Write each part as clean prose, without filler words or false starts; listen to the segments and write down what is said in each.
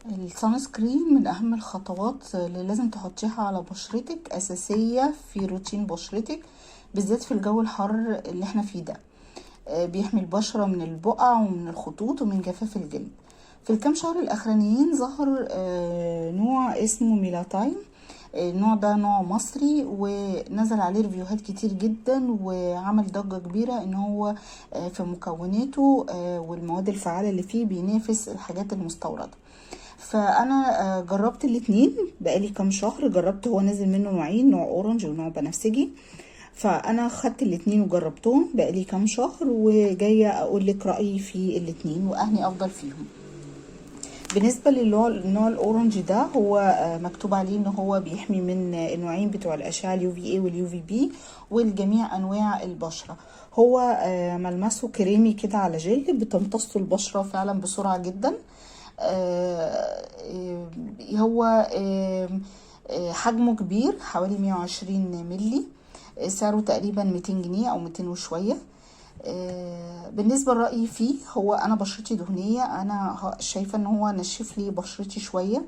السان سكرين من اهم الخطوات اللي لازم تحطيها على بشرتك، اساسية في روتين بشرتك بالذات في الجو الحر اللي احنا فيه ده. بيحمي البشرة من البقع ومن الخطوط ومن جفاف الجلد. في الكام شهر الاخرانيين ظهر نوع اسمه ميلاتايم. النوع ده نوع مصري ونزل عليه ريفيوهات كتير جدا وعمل ضجة كبيرة ان هو في مكوناته والمواد الفعالة اللي فيه بينافس الحاجات المستوردة. فانا جربت الاتنين بقالي كام شهر، جربت، هو نزل منه نوعين، نوع اورنج ونوع بنفسجي. فانا خدت الاتنين وجربتهم بقالي كام شهر وجاية اقول لك رأيي في الاتنين واهني افضل فيهم. بالنسبة للنوع الاورنج ده، هو مكتوب عليه ان هو بيحمي من النوعين بتوع الاشعة اليو في اي واليو في بي والجميع انواع البشرة. هو ملمسه كريمي كده على جل، بتمتص البشرة فعلا بسرعة جدا. هو حجمه كبير حوالي 120 ملي. سعره تقريبا 200 جنيه او 200 وشوية. بالنسبة لرأيي فيه، هو انا بشرتي دهنية، انا شايفة ان هو نشف لي بشرتي شوية.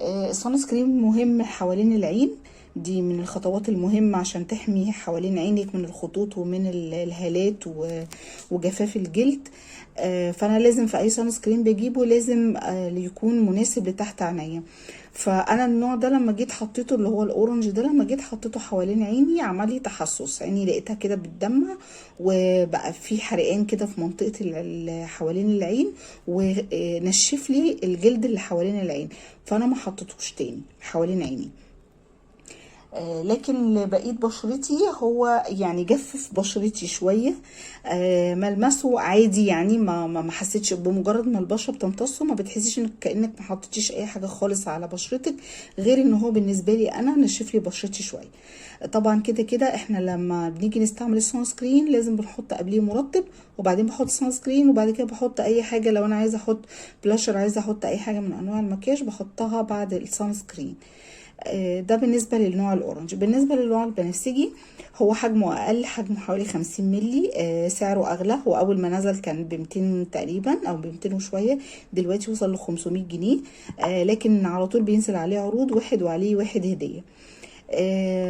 الصن سكرين مهم حوالين العين، دي من الخطوات المهمة عشان تحمي حوالين عينك من الخطوط ومن الهالات وجفاف الجلد. فانا لازم في اي صن سكرين بجيبه لازم يكون مناسب لتحت عينيا. فانا النوع ده لما جيت حطيته، اللي هو الاورنج ده، لما جيت حطيته حوالين عيني عمل لي تحسس، عيني لقيتها كده بتدمع وبقى في حرقان كده في منطقة حوالين العين ونشف لي الجلد اللي حوالين العين. فانا ما حطيتوش تاني حوالين عيني. لكن لبقية بشرتي هو يعني جفف بشرتي شوية. ملمسه عادي، يعني ما حسيتش، بمجرد ما البشرة بتمتصه ما بتحسيش انك كأنك ما حطيتيش اي حاجة خالص على بشرتك، غير ان هو بالنسبة لي انا نشف لي بشرتي شوية. طبعا كده كده احنا لما بنيجي نستعمل السان سكرين لازم بنحط قبليه مرطب وبعدين بحط سان سكرين وبعد كده بحط اي حاجة، لو انا عايزة احط بلاشر، عايزة احط اي حاجة من انواع المكياج بحطها بعد السان سكرين. ده بالنسبة للنوع الأورنج. بالنسبة للنوع البنفسجي، هو حجمه أقل، حجمه حوالي 50 ملي. سعره أغلى، هو أول ما نزل كان ب200 تقريبا أو ب200 وشوية، دلوقتي وصل ل500 جنيه. لكن على طول بينزل عليه عروض، واحد وعليه واحد هدية.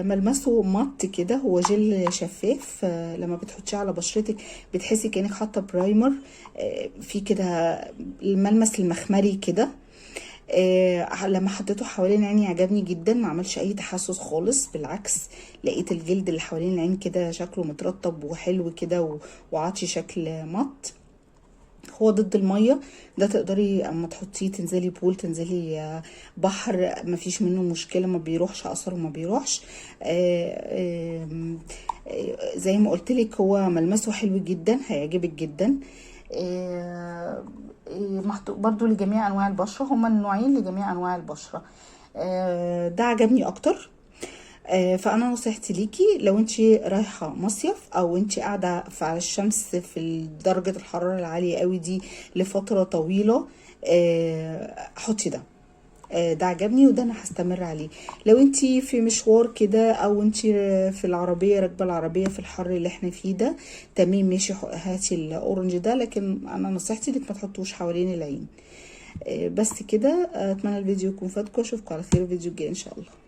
ملمسه مط كده، هو جل شفاف. لما بتحطيه على بشرتك بتحسي كأنك حاطة برايمر. في كده الملمس المخمري كده. لما حطيته حوالين عيني عجبني جدا، ما عملش اي تحسس خالص، بالعكس لقيت الجلد اللي حوالين العين كده شكله مترطب وحلو كده وعاطي شكل مط. هو ضد المية، ده تقدري اما تحطيه تنزلي بول، تنزلي بحر، مفيش منه مشكلة، ما بيروحش اثره، ما بيروحش. زي ما قلتلك هو ملمسه حلو جدا، هيعجبك جدا. محطوط برضو لجميع انواع البشرة، هما النوعين لجميع انواع البشرة. ده عجبني اكتر. فانا نصيحتي ليكي لو انت رايحه مصيف او انت قاعده على الشمس في درجه الحراره العاليه قوي دي لفتره طويله، حطي ده. ده عجبني وده انا هستمر عليه. لو انتي في مشوار كده او انتي في العربيه، راكبه العربيه في الحر اللي احنا فيه ده، تمام ماشي، هاتي الاورنج ده، لكن انا نصيحتي انك ما تحطوش حوالين العين. بس كده. اتمنى الفيديو يكون فاتكم، اشوفكم على خير الفيديو الجاي ان شاء الله.